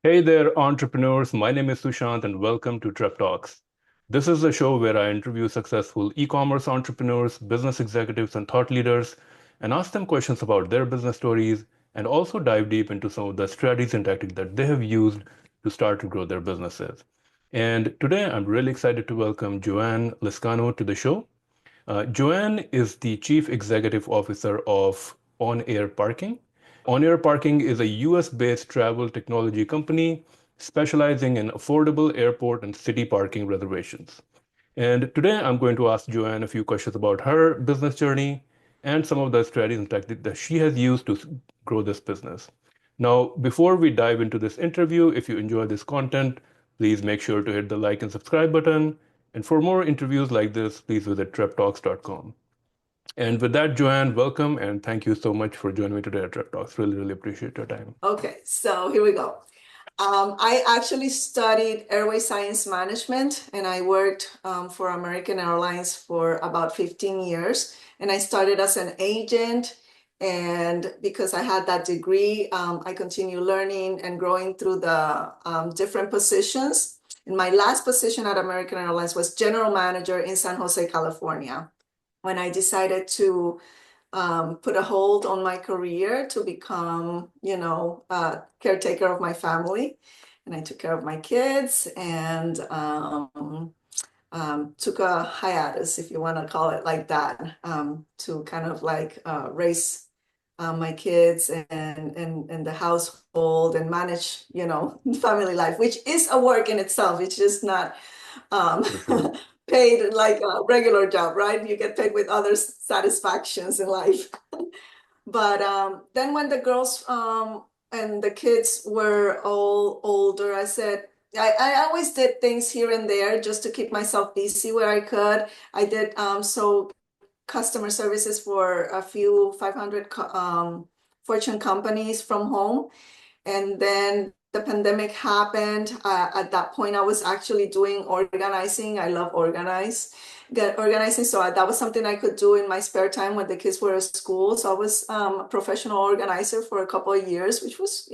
Hey there, entrepreneurs. My name is Sushant, and welcome to TrepTalks. This is a show where I interview successful e-commerce entrepreneurs, business executives, and thought leaders, and ask them questions about their business stories, and also dive deep into some of the strategies and tactics that they have used to start to grow their businesses. And today, I'm really excited to welcome Joanne Liscano to the show. Joanne is the Chief Executive Officer of On Air Parking. On Air Parking is a US-based travel technology company specializing in affordable airport and city parking reservations. And today I'm going to ask Joanne a few questions about her business journey and some of the strategies and tactics that she has used to grow this business. Now, before we dive into this interview, if you enjoy this content, please make sure to hit the like and subscribe button. And for more interviews like this, please visit treptalks.com. And with that, Joanne, welcome and thank you so much for joining me today at Trep Talks. Really, really appreciate your time. Okay, so here we go. I actually studied airway science management and I worked for American Airlines for about 15 years. And I started as an agent. And because I had that degree, I continued learning and growing through the different positions. And my last position at American Airlines was general manager in San Jose, California, when I decided to put a hold on my career to become, caretaker of my family. And I took care of my kids and took a hiatus, if you want to call it like that, to kind of like raise my kids and the household and manage, family life, which is a work in itself. It's just not um, For sure. paid like a regular job, right? You get paid with other satisfactions in life. But then when the girls and the kids were all older, I said, I always did things here and there just to keep myself busy where I could. I did customer services for a few 500 Fortune companies from home. And then the pandemic happened. At that point, I was actually doing organizing. I love organizing. So that was something I could do in my spare time when the kids were at school. So I was a professional organizer for a couple of years, which was,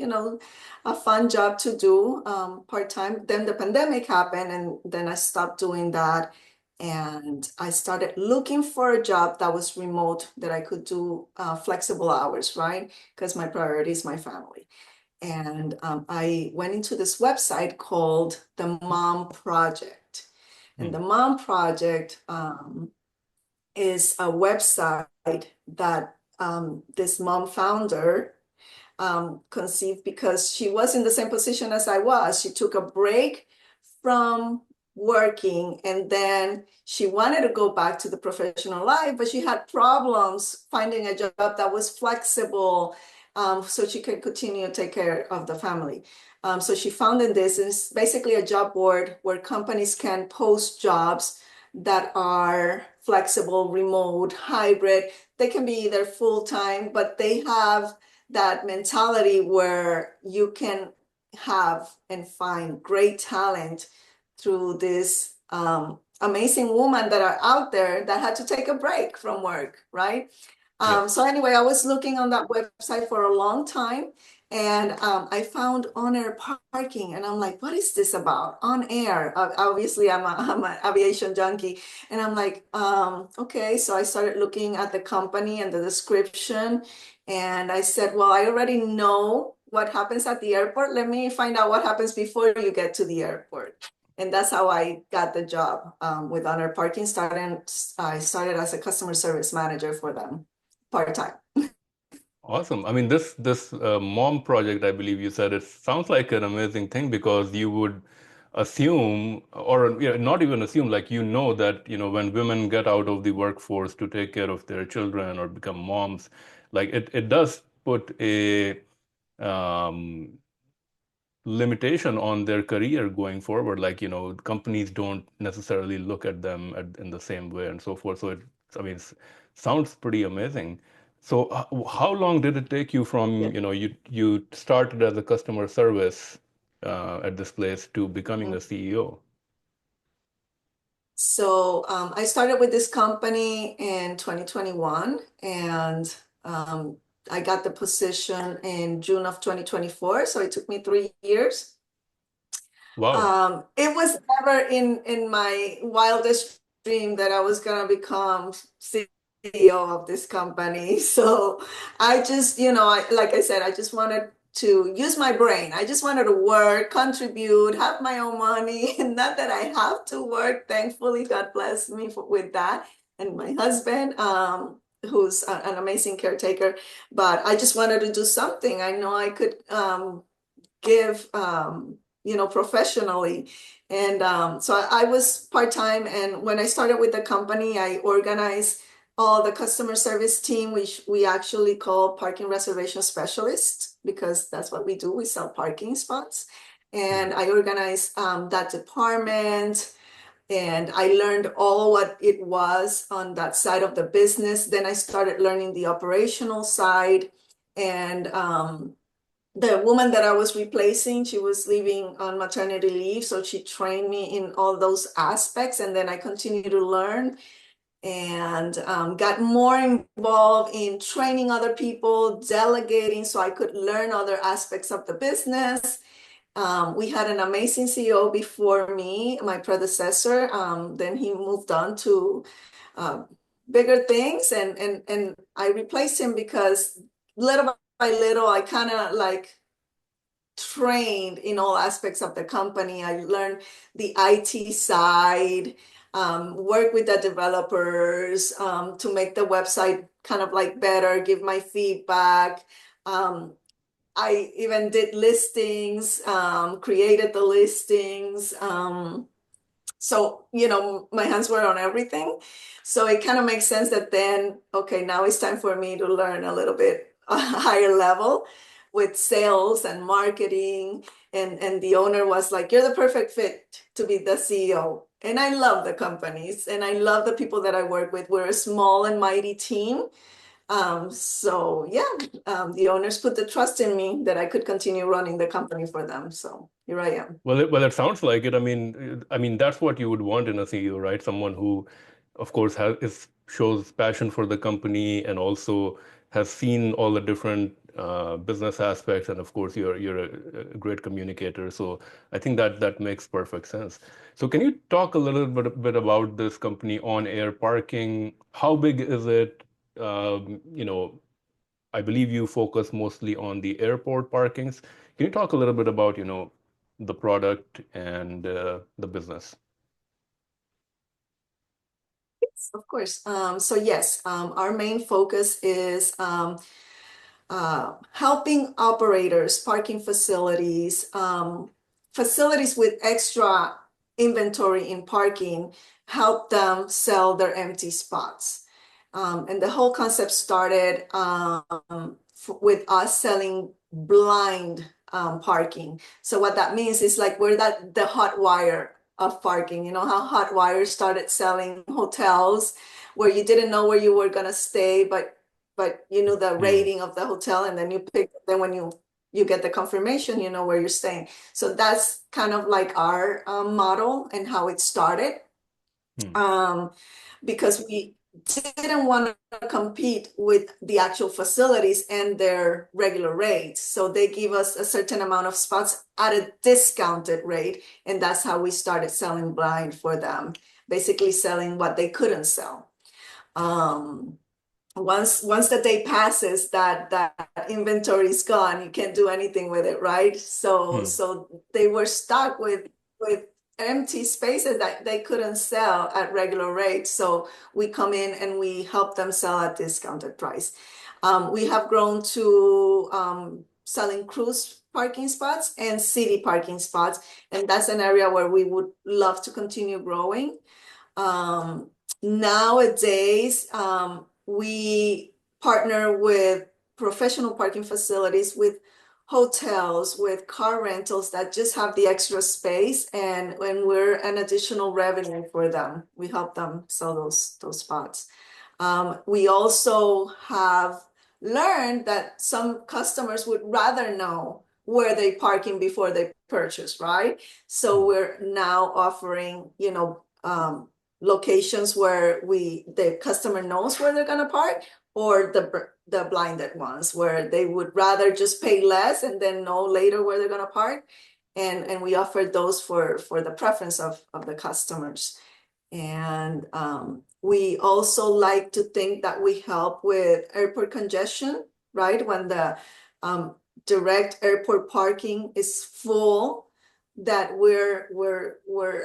a fun job to do part-time. Then the pandemic happened, and then I stopped doing that. And I started looking for a job that was remote, that I could do flexible hours, right? Because my priority is my family. And I went into this website called the Mom Project. And Mm. the Mom Project is a website that this mom founder conceived because she was in the same position as I was. She took a break from working and then she wanted to go back to the professional life, but she had problems finding a job that was flexible, so she could continue to take care of the family. So she founded this. It's basically a job board where companies can post jobs that are flexible, remote, hybrid. They can be either full-time, but they have that mentality where you can have and find great talent through this amazing woman that are out there that had to take a break from work, right? Yeah. So anyway, I was looking on that website for a long time, and I found on-air parking, and I'm like, what is this about? On air. Obviously, I'm an aviation junkie, and I'm like, okay. So I started looking at the company and the description, and I said, well, I already know what happens at the airport. Let me find out what happens before you get to the airport. And that's how I got the job with On Air Parking. I started as a customer service manager for them, part-time. Awesome. I mean, this mom project, I believe you said, it sounds like an amazing thing because you would assume, or not even assume, like that when women get out of the workforce to take care of their children or become moms, like it does put a um, limitation on their career going forward. Like, companies don't necessarily look at them in the same way and so forth. So I mean, sounds pretty amazing. So how long did it take you from, Yeah. you started as a customer service at this place to becoming Mhm. a CEO? So I started with this company in 2021, and I got the position in June of 2024. So it took me 3 years. Wow. It was never in my wildest dream that I was gonna become CEO of this company. So I just, like I said, I just wanted to use my brain. I just wanted to work, contribute, have my own money, and not that I have to work. Thankfully, God bless me with that, and my husband, who's an amazing caretaker. But I just wanted to do something. I know I could give, professionally. And so I was part-time. And when I started with the company, I organized all the customer service team, which we actually call parking reservation specialists, because that's what we do. We sell parking spots. And I organized that department. And I learned all what it was on that side of the business. Then I started learning the operational side. And the woman that I was replacing, she was leaving on maternity leave. So she trained me in all those aspects. And then I continued to learn and got more involved in training other people, delegating so I could learn other aspects of the business. We had an amazing CEO before me, my predecessor. Then he moved on to uh, bigger things, and I replaced him because little by little, I kind of like trained in all aspects of the company. I learned the IT side, work with the developers to make the website kind of like better, give my feedback. I even did listings, created the listings. So, my hands were on everything. So it kind of makes sense that then, okay, now it's time for me to learn a little bit a higher level with sales and marketing. And the owner was like, you're the perfect fit to be the CEO. And I love the companies and I love the people that I work with. We're a small and mighty team. So yeah, the owners put the trust in me that I could continue running the company for them. So here I am. Well, it sounds like it. I mean, that's what you would want in a CEO, right? Someone who, of course, shows passion for the company and also has seen all the different business aspects. And of course, you're a great communicator. So I think that makes perfect sense. So can you talk a little bit about this company, On Air Parking? How big is it? You know, I believe you focus mostly on the airport parkings. Can you talk a little bit about, the product and the business? Of course. So yes, our main focus is helping operators, parking facilities, facilities with extra inventory in parking, help them sell their empty spots. And the whole concept started with us selling blind parking. So what that means is like we're the hot wire of parking. You know how hot wire started selling hotels where you didn't know where you were gonna stay, but you know the Hmm. rating of the hotel, and then then when you get the confirmation, you know where you're staying. So that's kind of like our model and how it started. Hmm. Um, because we didn't want to compete with the actual facilities and their regular rates. So they give us a certain amount of spots at a discounted rate. And that's how we started selling blind for them, basically selling what they couldn't sell. Um, once the day passes, that inventory is gone, you can't do anything with it, right? So Hmm. so they were stuck with empty spaces that they couldn't sell at regular rates. So we come in and we help them sell at discounted price. We have grown to selling cruise parking spots and city parking spots, and that's an area where we would love to continue growing. Um, Nowadays, we partner with professional parking facilities, with hotels, with car rentals that just have the extra space, and when we're an additional revenue for them, we help them sell those spots. We also have learned that some customers would rather know where they parking before they purchase, right? So Hmm. we're now offering, locations where the customer knows where they're gonna park, or the blinded ones where they would rather just pay less and then know later where they're gonna park. and we offer those for the preference of the customers. And we also like to think that we help with airport congestion, right? When the direct airport parking is full, that we're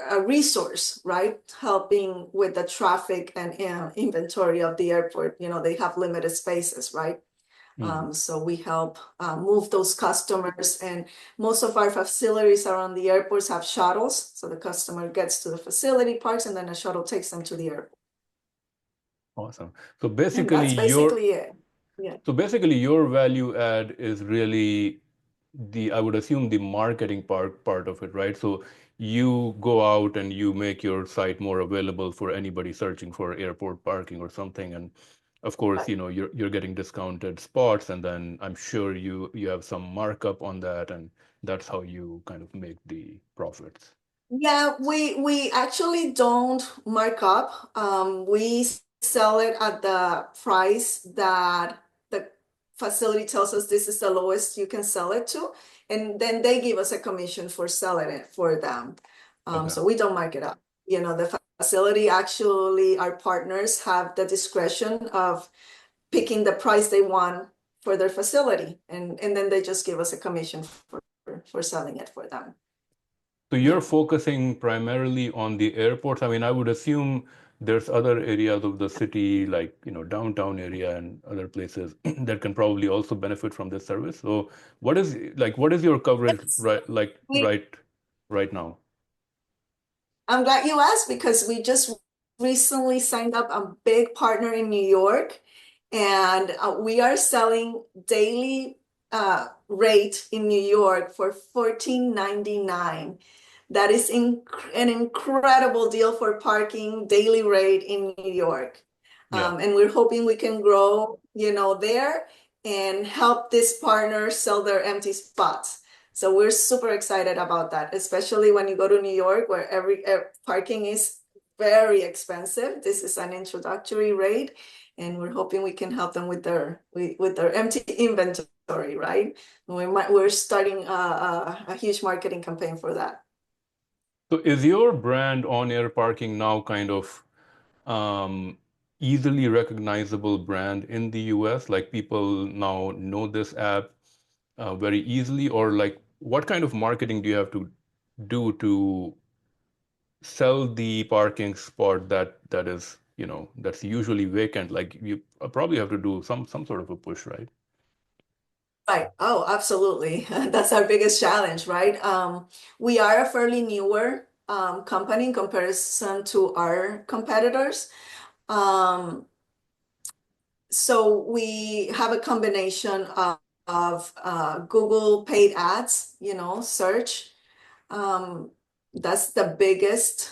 a resource, right? Helping with the traffic and inventory of the airport. You know, they have limited spaces, right? So we help move those customers, and most of our facilities around the airports have shuttles. So the customer gets to the facility, parks, and then a shuttle takes them to the airport. Awesome. So And basically that's basically it. Yeah. your value add is really I would assume the marketing part of it, right? So you go out and you make your site more available for anybody searching for airport parking or something. And of course, Right. you're getting discounted spots, and then I'm sure you have some markup on that, and that's how you kind of make the profits. Yeah, we actually don't mark up. We sell it at the price that the facility tells us this is the lowest you can sell it to, and then they give us a commission for selling it for them. Okay. So we don't mark it up. You know, the facility actually, our partners have the discretion of picking the price they want for their facility, and then they just give us a commission for selling it for them. So you're Yeah. focusing primarily on the airports. I mean, I would assume there's other areas of the city, like, downtown area and other places that can probably also benefit from this service. So what is your coverage Yes. right like We right now? I'm glad you asked because we just recently signed up a big partner in New York, and we are selling daily rate in New York for $14.99. That is an incredible deal for parking daily rate in New York. Yeah. And we're hoping we can grow, there and help this partner sell their empty spots. So we're super excited about that, especially when you go to New York, where every parking is very expensive. This is an introductory rate, and we're hoping we can help them with their empty inventory, right? We're starting a huge marketing campaign for that. So is your brand on-air parking now kind of um, easily recognizable brand in the US? Like people now know this app very easily, or like what kind of marketing do you have to do to sell the parking spot that is, that's usually vacant? Like you probably have to do some sort of a push, right? Right. Oh, absolutely. That's our biggest challenge, right? We are a fairly newer company in comparison to our competitors. Um, so we have a combination of Google paid ads, search. Um, that's the biggest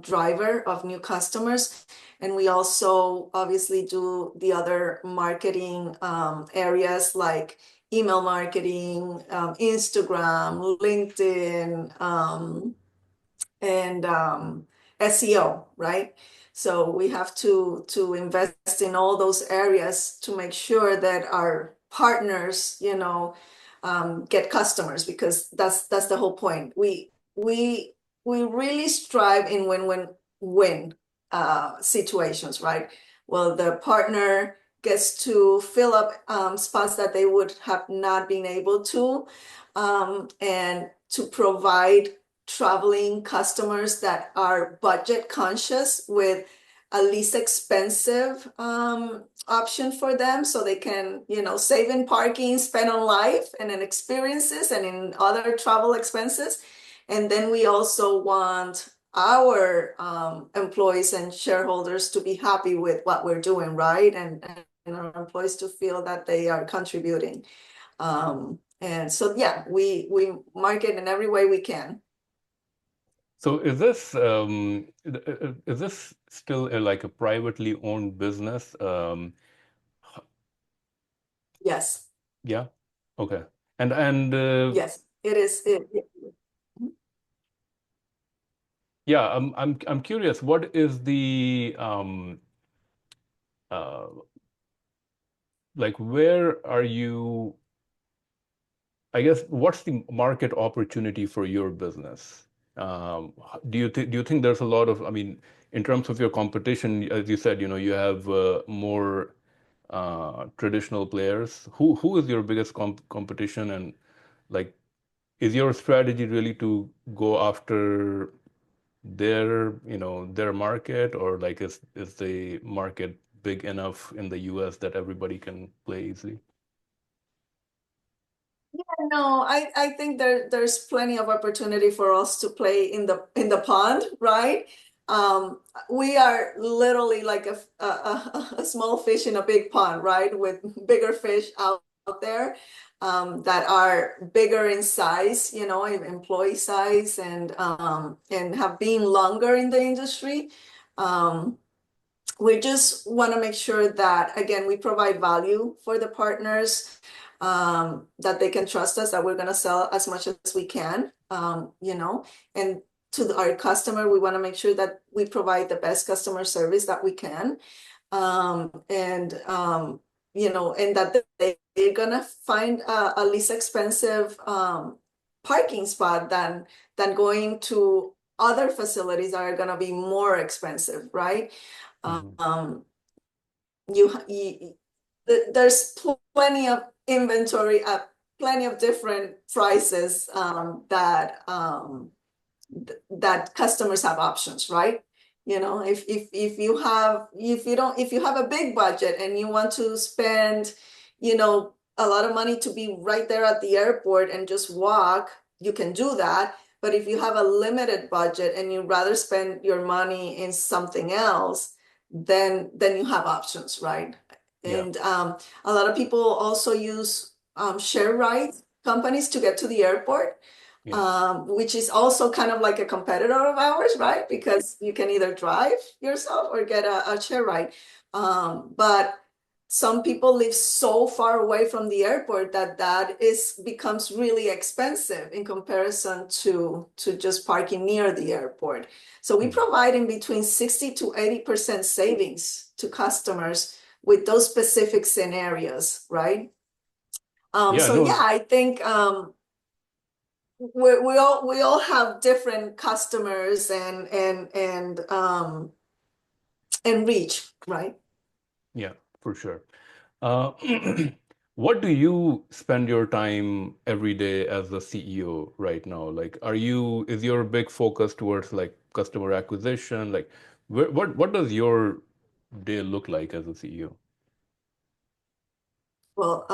driver of new customers. And we also obviously do the other marketing areas like email marketing, Instagram, LinkedIn, and SEO, right? So we have to invest in all those areas to make sure that our partners, get customers, because that's the whole point. We really strive in win-win situations, right? Well, the partner gets to fill up spots that they would have not been able to, and to provide traveling customers that are budget conscious with a least expensive option for them, so they can, save in parking, spend on life and in experiences and in other travel expenses. And then we also want our employees and shareholders to be happy with what we're doing, right? And our employees to feel that they are contributing. And so, yeah, we market in every way we can. So is this still like a privately owned business? Yes, Yeah. Okay. And yes, it is. yeah, I'm curious, what is the uh like where are you I guess what's the market opportunity for your business? Do you think there's a lot of, I mean, in terms of your competition, as you said, you have more traditional players. Who is your biggest competition, and like, is your strategy really to go after their market, or like is the market big enough in the US that everybody can play easily? No, I think there's plenty of opportunity for us to play in the pond, right? Um, we are literally like a small fish in a big pond, right? With bigger fish out there that are bigger in size, in employee size and have been longer in the industry. Um, we just want to make sure that, again, we provide value for the partners, that they can trust us, that we're going to sell as much as we can, and to our customer, we want to make sure that we provide the best customer service that we can. And and that they're going to find a least expensive parking spot than going to other facilities that are going to be more expensive, right? Mhm. Um, you there's plenty of inventory at plenty of different prices, that customers have options, right? If you have a big budget and you want to spend, a lot of money to be right there at the airport and just walk, you can do that. But if you have a limited budget and you'd rather spend your money in something else, then you have options, right? Yeah, And a lot of people also use share ride companies to get to the airport, yeah. which is also kind of like a competitor of ours, right? Because you can either drive yourself or get a share ride. But some people live so far away from the airport that becomes really expensive in comparison to just parking near the airport. So we Mhm. provide in between 60 to 80% savings to customers with those specific scenarios, right? Yeah, So yeah, no, I think we all have different customers and reach, right? yeah, for sure. Uh, what do you spend your time every day as a CEO right now? Like, is your big focus towards like customer acquisition? Like, what does your day look like as a CEO? Well,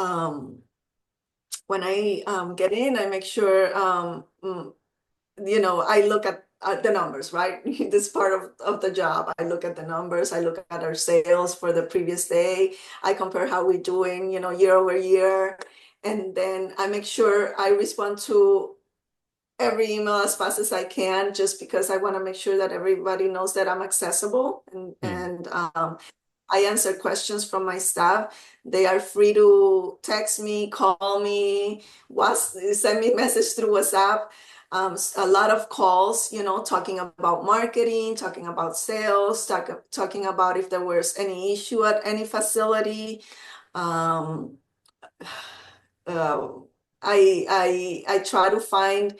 when I get in, I make sure I look at the numbers, right? This part of the job. I look at the numbers. I look at our sales for the previous day. I compare how we're doing, year over year. And then I make sure I respond to every email as fast as I can, just because I want to make sure that everybody knows that I'm accessible and Hmm. and I answer questions from my staff. They are free to text me, call me, send me message through WhatsApp. A lot of calls, talking about marketing, talking about sales, talking about if there was any issue at any facility. Um, uh, I try to find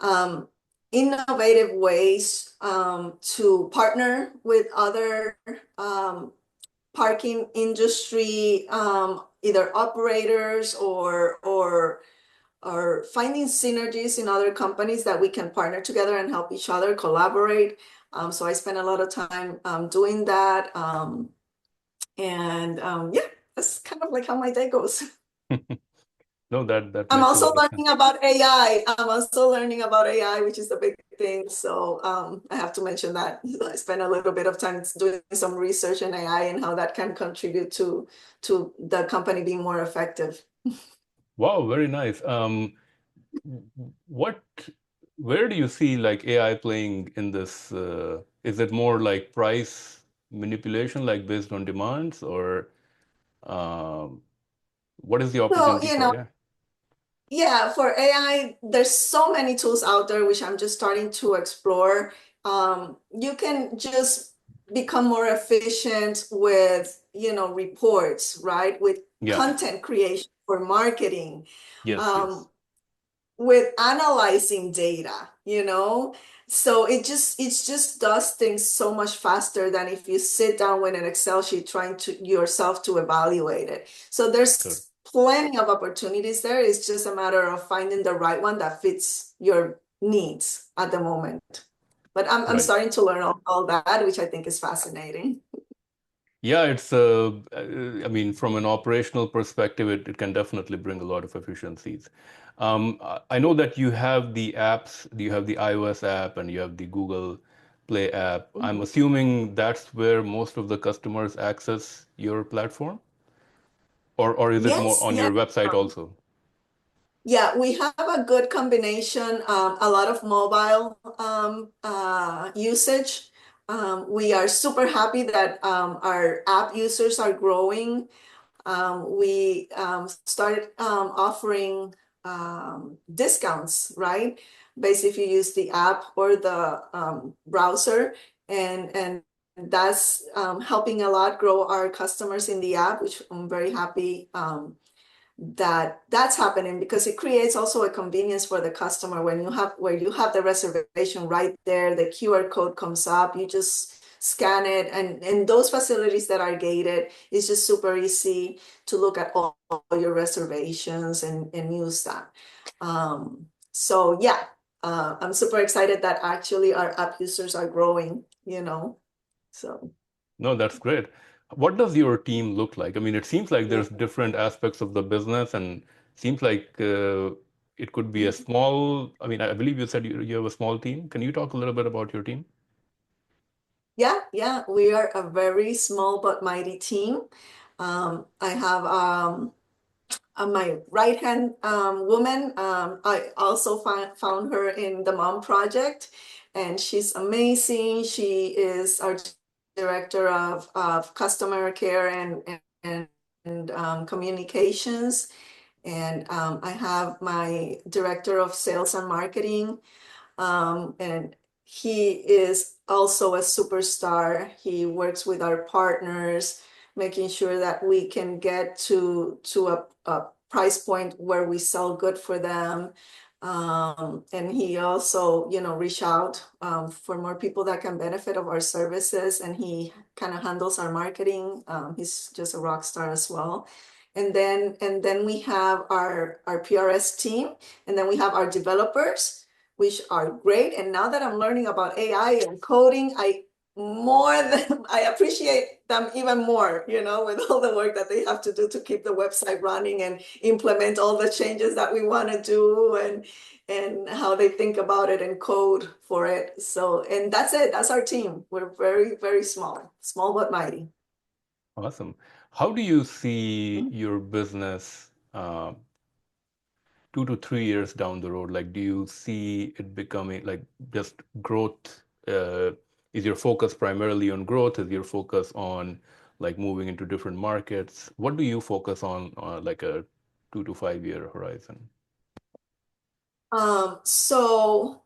um, innovative ways to partner with other parking industry, either operators or finding synergies in other companies that we can partner together and help each other collaborate. So I spend a lot of time doing that. And yeah, that's kind of like how my day goes. No, that I'm makes a also lot of sense. learning about AI. I'm also learning about AI, which is the big thing. So I have to mention that. I spend a little bit of time doing some research in AI and how that can contribute to the company being more effective. Wow, very nice. What, where do you see like AI playing in this? Is it more like price manipulation, like based on demands, or um, what is the So, opportunity for AI? yeah, for AI, there's so many tools out there, which I'm just starting to explore. You can just become more efficient with, reports, right? With Yeah. content creation. for marketing, Yes, yes. with analyzing data, So it just does things so much faster than if you sit down with an Excel sheet trying to yourself to evaluate it. So Sure. there's plenty of opportunities there. It's just a matter of finding the right one that fits your needs at the moment. But I'm Right. starting to learn all that, which I think is fascinating. Yeah, I mean, from an operational perspective, it can definitely bring a lot of efficiencies. I know that you have the apps, you have the iOS app and you have the Google Play app. I'm Mhm. assuming that's where most of the customers access your platform, or is it more Yes, on yes. your website also? Yeah, we have a good combination, a lot of mobile usage. We are super happy that our app users are growing. We started offering discounts, right? Basically, if you use the app or the browser, and that's helping a lot grow our customers in the app, which I'm very happy that that's happening because it creates also a convenience for the customer when you have where you have the reservation right there, the QR code comes up, you just scan it, and those facilities that are gated, it's just super easy to look at all your reservations and use that. So yeah, I'm super excited that actually our app users are growing, so. No, that's great. What does your team look like? I mean, it seems like there's different aspects of the business, and seems like it could be a small. I mean, I believe you said you have a small team. Can you talk a little bit about your team? Yeah, we are a very small but mighty team. I have my right hand woman. I also found her in the Mom Project, and she's amazing. She is our director of customer care and communications. And I have my director of sales and marketing. And he is also a superstar. He works with our partners, making sure that we can get to a price point where we sell good for them. And he also, reach out for more people that can benefit of our services. And he kind of handles our marketing. He's just a rock star as well. And then we have our PRS team, and then we have our developers, which are great. And now that I'm learning about AI and coding, I appreciate them even more, with all the work that they have to do to keep the website running and implement all the changes that we want to do, and how they think about it and code for it. So, and that's it. That's our team. We're very, very small but mighty. Awesome. How do you see your business 2 to 3 years down the road? Like, do you see it becoming like just growth? Is your focus primarily on growth? Is your focus on like moving into different markets? What do you focus on like a 2 to 5 year horizon? So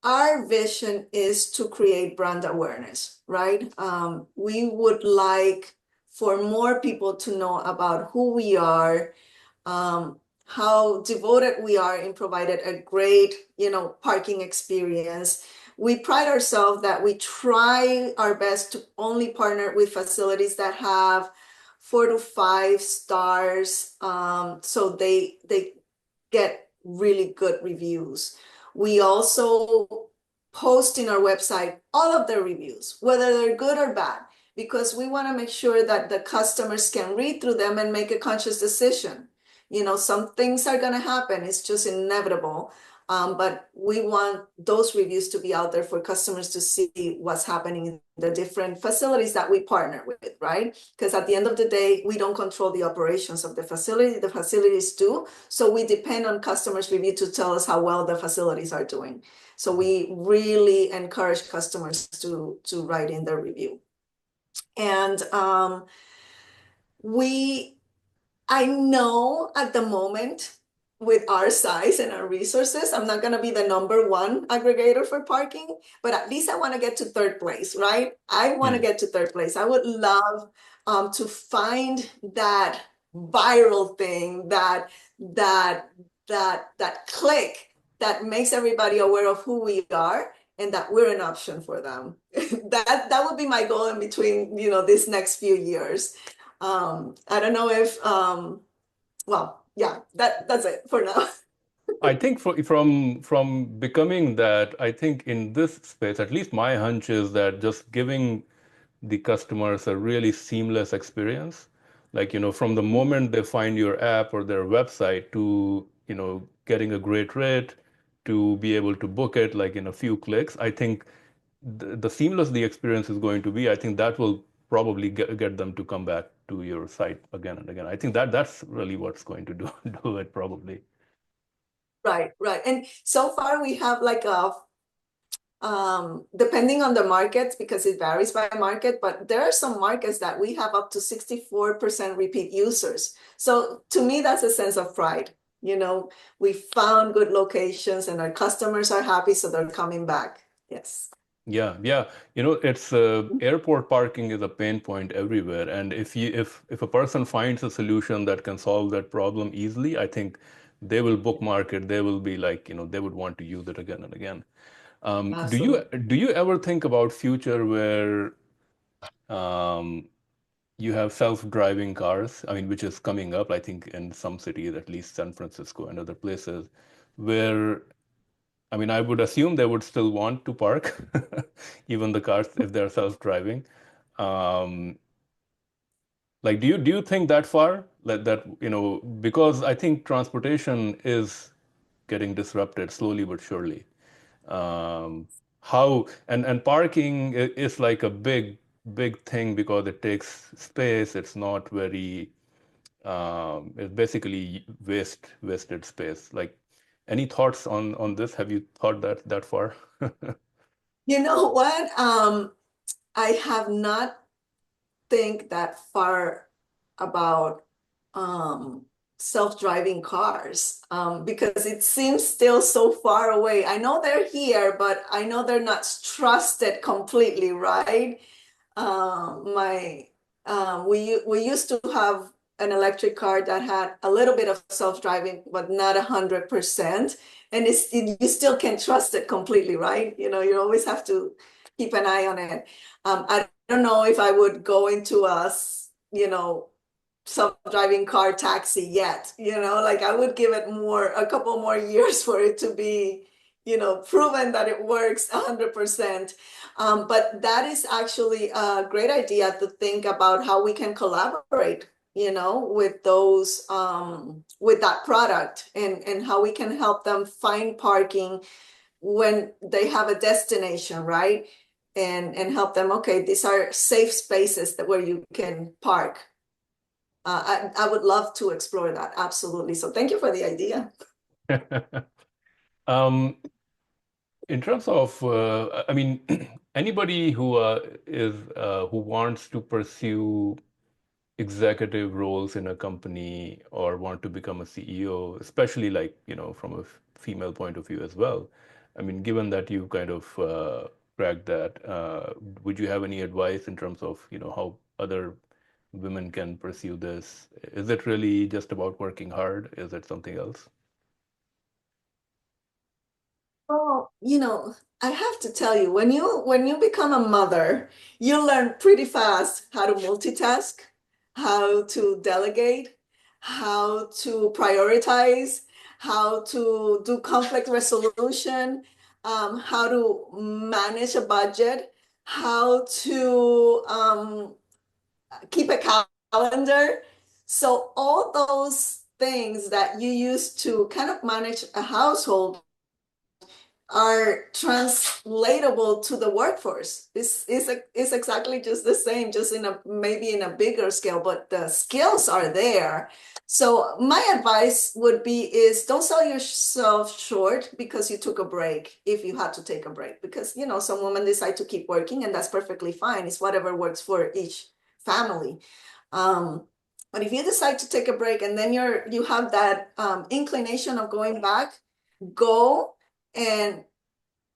our vision is to create brand awareness, right? We would like for more people to know about who we are, how devoted we are in providing a great, parking experience. We pride ourselves that we try our best to only partner with facilities that have 4 to 5 stars, so they get really good reviews. We also post in our website all of the reviews, whether they're good or bad, because we want to make sure that the customers can read through them and make a conscious decision. Some things are going to happen. It's just inevitable. But we want those reviews to be out there for customers to see what's happening in the different facilities that we partner with, right? Because at the end of the day, we don't control the operations of the facilities do. So we depend on customers' review to tell us how well the facilities are doing. So we really encourage customers to write in their review. And I know at the moment, with our size and our resources, I'm not going to be the number one aggregator for parking, but at least I want to get to third place, right? I want to Hmm. get to third place. I would love to find that viral thing, that click that makes everybody aware of who we are and that we're an option for them. That would be my goal in between, this next few years. I don't know if well, yeah, that's it for now. I think from becoming that, I think in this space, at least my hunch is that just giving the customers a really seamless experience, like, from the moment they find your app or their website to, getting a great rate, to be able to book it like in a few clicks. I think the seamless the experience is going to be, I think that will probably get them to come back to your site again and again. I think that's really what's going to do it probably. Right, right. And so far we have like a depending on the market, because it varies by market, but there are some markets that we have up to 64% repeat users. So to me, that's a sense of pride. We found good locations and our customers are happy, so they're coming back. Yes. Yeah, yeah. It's airport parking is a pain point everywhere, and if a person finds a solution that can solve that problem easily, I think they will bookmark it. They will be like, they would want to use it again and again. Do you Absolutely. do you ever think about future where um, you have self-driving cars? I mean, which is coming up, I think, in some cities, at least San Francisco and other places, where I mean, I would assume they would still want to park, even the cars if they're self-driving. Um, like, do you think that far? Because I think transportation is getting disrupted slowly but surely. Um, how and parking is like a big thing because it takes space. It's not very it's basically wasted space. Like, any thoughts on this? Have you thought that far? You know what? I have not think that far about um, self-driving cars because it seems still so far away. I know they're here, but I know they're not trusted completely, right? My we used to have an electric car that had a little bit of self-driving, but not 100%. And you still can't trust it completely, right? You always have to keep an eye on it. I don't know if I would go into self-driving car taxi yet. Like I would give it a couple more years for it to be, proven that it works 100%. But that is actually a great idea to think about how we can collaborate, with those, with that product and how we can help them find parking when they have a destination, right? And help them, okay, these are safe spaces where you can park. I would love to explore that. Absolutely. So thank you for the idea. Um, in terms of, I mean, anybody who wants to pursue executive roles in a company or want to become a CEO, especially like, from a female point of view as well. I mean, given that you kind of cracked that, would you have any advice in terms of, how other women can pursue this? Is it really just about working hard? Is it something else? Oh, I have to tell you, when you become a mother, you learn pretty fast how to multitask, how to delegate, how to prioritize, how to do conflict resolution, how to manage a budget, how to keep a calendar. So all those things that you use to kind of manage a household are translatable to the workforce. It's exactly just the same, just maybe in a bigger scale, but the skills are there. So my advice would be is don't sell yourself short because you took a break, if you had to take a break, because some women decide to keep working and that's perfectly fine. It's whatever works for each family. Um, but if you decide to take a break and then you have that inclination of going back, go and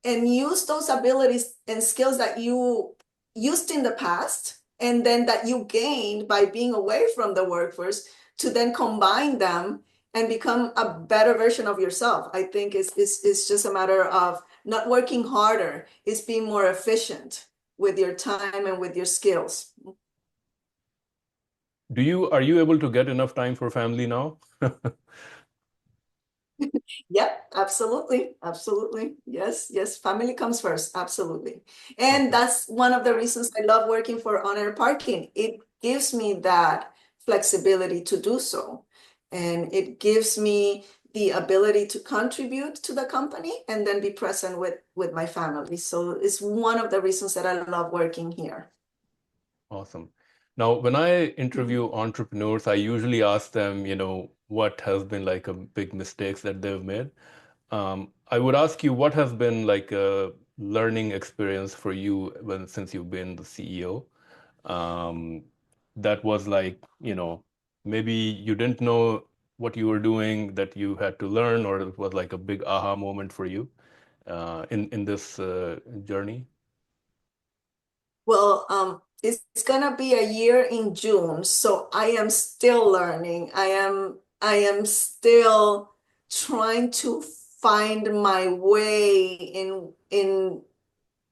use those abilities and skills that you used in the past and then that you gained by being away from the workforce to then combine them and become a better version of yourself. I think it's just a matter of not working harder, it's being more efficient with your time and with your skills. Are you able to get enough time for family now? Yep, absolutely. Absolutely. Yes, yes. Family comes first. Absolutely. And Okay, that's one of the reasons I love working for On Air Parking. It gives me that flexibility to do so. And it gives me the ability to contribute to the company and then be present with my family. So it's one of the reasons that I love working here. awesome. Now, when I Mhm. interview entrepreneurs, I usually ask them, what has been like a big mistakes that they've made. I would ask you, what has been like a learning experience for you since you've been the CEO? Um, that was like, maybe you didn't know what you were doing that you had to learn, or it was like a big aha moment for you in this journey. Well, it's gonna be a year in June, so I am still learning. I am still trying to find my way in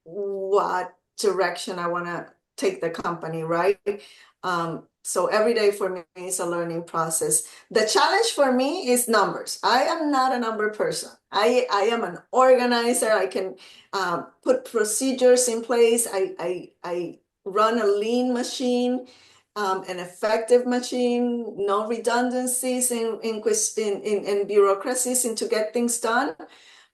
what direction I want to take the company, right? So every day for me is a learning process. The challenge for me is numbers. I am not a number person. I am an organizer. I can put procedures in place. I run a lean machine, an effective machine, no redundancies in bureaucracies and to get things done,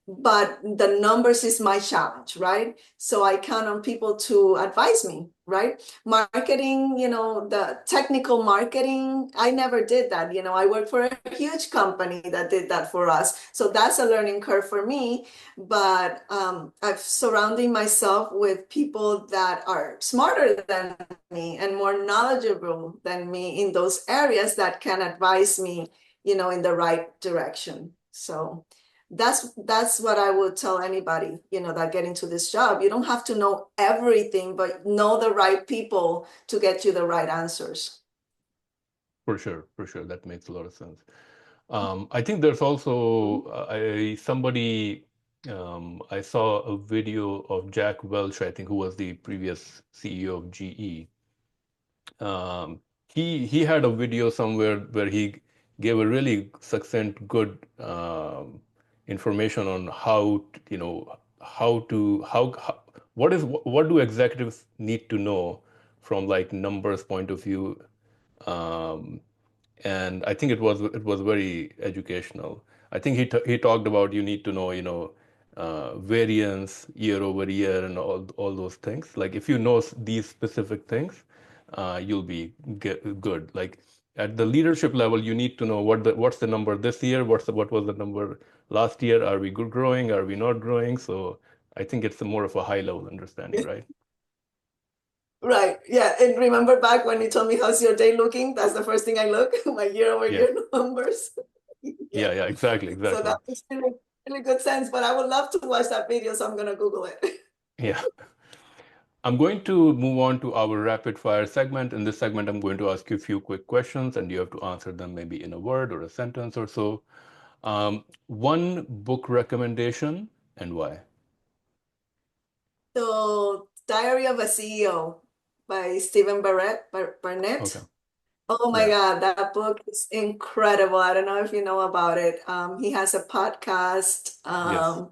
but the numbers is my challenge, right? So I count on people to advise me, right? Marketing, the technical marketing, I never did that. I worked for a huge company that did that for us. So that's a learning curve for me. But I've surrounding myself with people that are smarter than me and more knowledgeable than me in those areas that can advise me, in the right direction. So that's what I would tell anybody, that get into this job. You don't have to know everything, but know the right people to get you the right answers. For sure, for sure. That makes a lot of sense. I think there's also I saw a video of Jack Welch, I think, who was the previous CEO of GE. He had a video somewhere where he gave a really succinct, good information on how how to how what do executives need to know from like numbers point of view, um, and I think it was very educational. I think he talked about you need to know variance year over year and all those things. Like if you know these specific things, you'll be good. Like at the leadership level, you need to know what's the number this year, what was the number last year. Are we good growing? Are we not growing? So I think it's more of a high level understanding, right? Right. Yeah. And remember back when you told me how's your day looking? That's the first thing I look, my year over Yeah, year numbers. Yeah. yeah, exactly, So exactly. that makes really, really good sense. But I would love to watch that video, so I'm gonna Google it. Yeah. I'm going to move on to our rapid fire segment. In this segment, I'm going to ask you a few quick questions and you have to answer them maybe in a word or a sentence or so. One book recommendation and why? So, Diary of a CEO by Stephen Okay. Barnett. Oh my Yeah. God, that book is incredible. I don't know if you know about it. He has a podcast, Yes.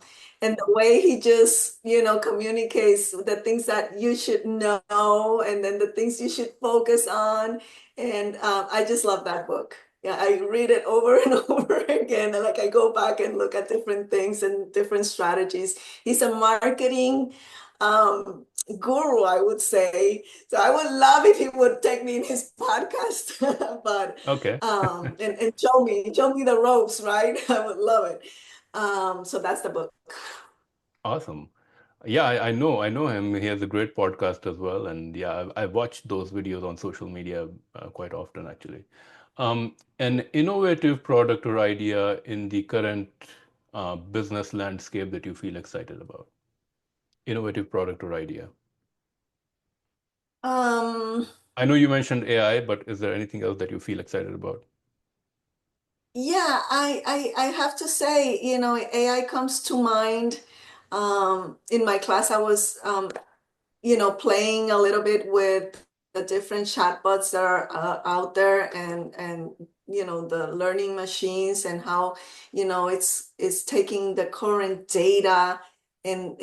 and the way he just, communicates the things that you should know and then the things you should focus on. And I just love that book. Yeah, I read it over and over again. And like I go back and look at different things and different strategies. He's a marketing um, guru, I would say. So I would love if he would take me in his podcast, but Okay. and show me the ropes, right? I would love it. So that's the book. Awesome. Yeah, I know him. He has a great podcast as well. And yeah, I watch those videos on social media quite often, actually. An innovative product or idea in the current business landscape that you feel excited about? Innovative product or idea? Um, I know you mentioned AI, but is there anything else that you feel excited about? Yeah, I have to say, AI comes to mind. In my class, I was playing a little bit with the different chatbots that are out there, and the learning machines, and how it's taking the current data and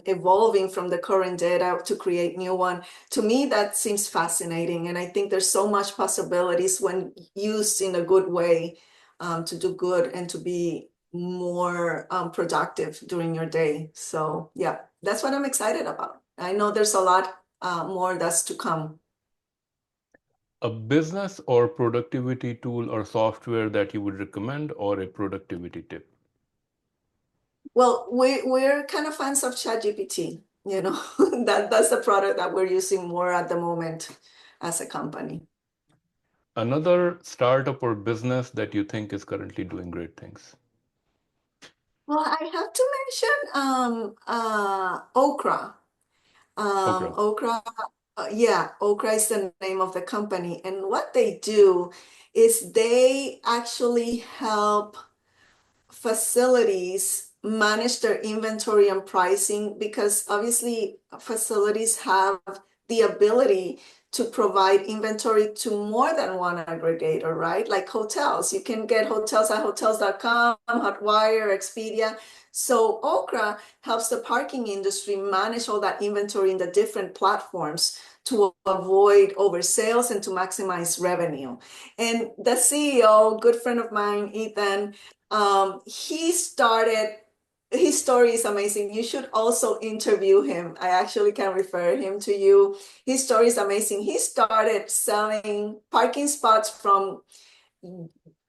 evolving from the current data to create new one. To me, that seems fascinating, and I think there's so much possibilities when used in a good way, to do good and to be more productive during your day. So yeah, that's what I'm excited about. I know there's a lot more that's to come. A business or productivity tool or software that you would recommend, or a productivity tip? Well, we're kind of fans of ChatGPT. That's the product that we're using more at the moment as a company. Another startup or business that you think is currently doing great things? Well, I have to mention Okra. Okra. Okra, yeah, Okra is the name of the company. And what they do is they actually help facilities manage their inventory and pricing, because obviously facilities have the ability to provide inventory to more than one aggregator, right? Like hotels. You can get hotels at hotels.com, Hotwire, Expedia. So Okra helps the parking industry manage all that inventory in the different platforms to avoid oversales and to maximize revenue. And the CEO, good friend of mine, Ethan, his story is amazing. You should also interview him. I actually can refer him to you. His story is amazing. He started selling parking spots from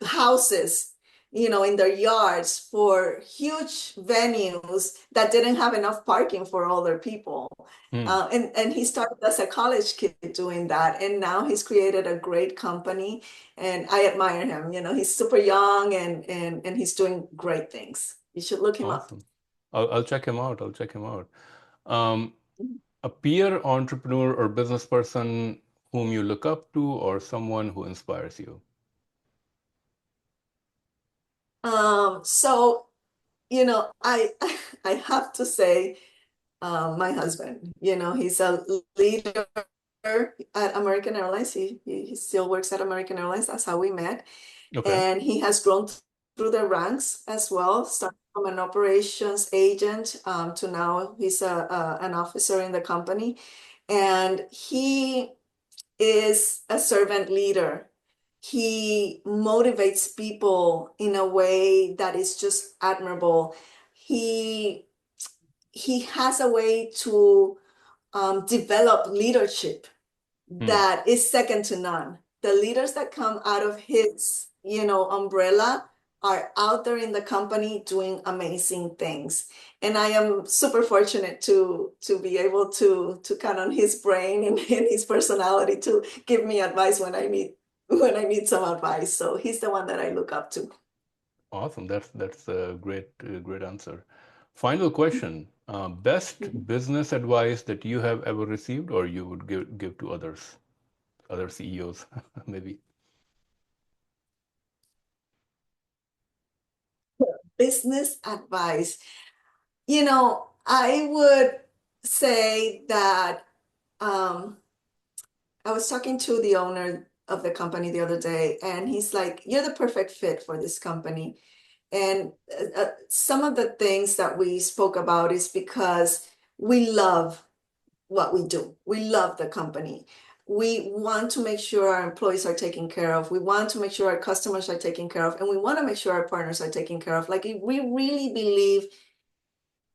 houses, in their yards for huge venues that didn't have enough parking for all their people. Hmm. And he started as a college kid doing that. And now he's created a great company. And I admire him. He's super young, and he's doing great things. You should look him up. Awesome. I'll check him out. I'll check him out. Um, a peer entrepreneur or business person whom you look up to, or someone who inspires you? So, I I have to say, my husband, he's a leader at American Airlines. He still works at American Airlines. That's how we met. Okay. And he has grown through the ranks as well, starting from an operations agent, to now he's an officer in the company. And he is a servant leader. He motivates people in a way that is just admirable. He he has a way to develop leadership Hmm. that is second to none. The leaders that come out of his, umbrella are out there in the company doing amazing things. And I am super fortunate to be able to count on his brain and his personality to give me advice when I need some advice. So he's the one that I look up to. Awesome. That's a great answer. Final question. Best business advice that you have ever received, or you would give to others, other CEOs, maybe. Business advice. I would say that I was talking to the owner of the company the other day, and he's like, "You're the perfect fit for this company." And some of the things that we spoke about is because we love what we do. We love the company. We want to make sure our employees are taken care of. We want to make sure our customers are taken care of. And we want to make sure our partners are taken care of. Like, we really believe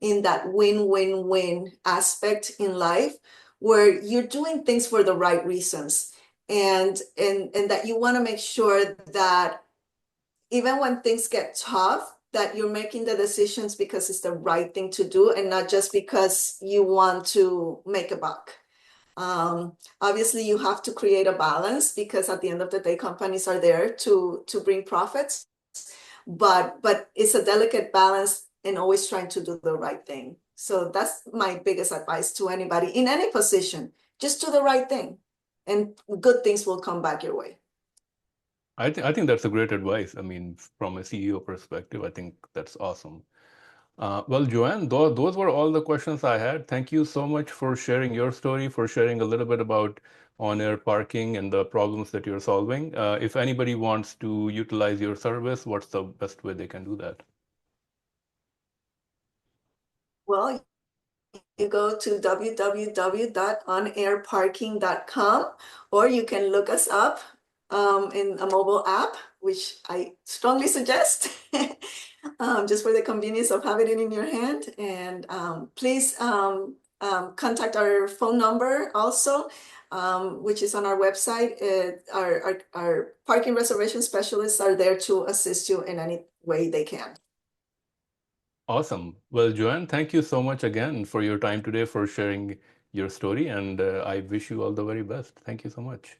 in that win-win-win aspect in life, where you're doing things for the right reasons, and that you want to make sure that even when things get tough, that you're making the decisions because it's the right thing to do, and not just because you want to make a buck. Obviously, you have to create a balance, because at the end of the day, companies are there to bring profits, but it's a delicate balance, and always trying to do the right thing. So that's my biggest advice to anybody in any position. Just do the right thing, and good things will come back your way. I think that's a great advice. I mean, from a CEO perspective, I think that's awesome. Well, Joanne, those were all the questions I had. Thank you so much for sharing your story, for sharing a little bit about on-air parking and the problems that you're solving. If anybody wants to utilize your service, what's the best way they can do that? Well, you go to www.onairparking.com, or you can look us up in a mobile app, which I strongly suggest, just for the convenience of having it in your hand. And please contact our phone number also, which is on our website. Our parking reservation specialists are there to assist you in any way they can. Awesome. Well, Joanne, thank you so much again for your time today, for sharing your story, and I wish you all the very best. Thank you so much.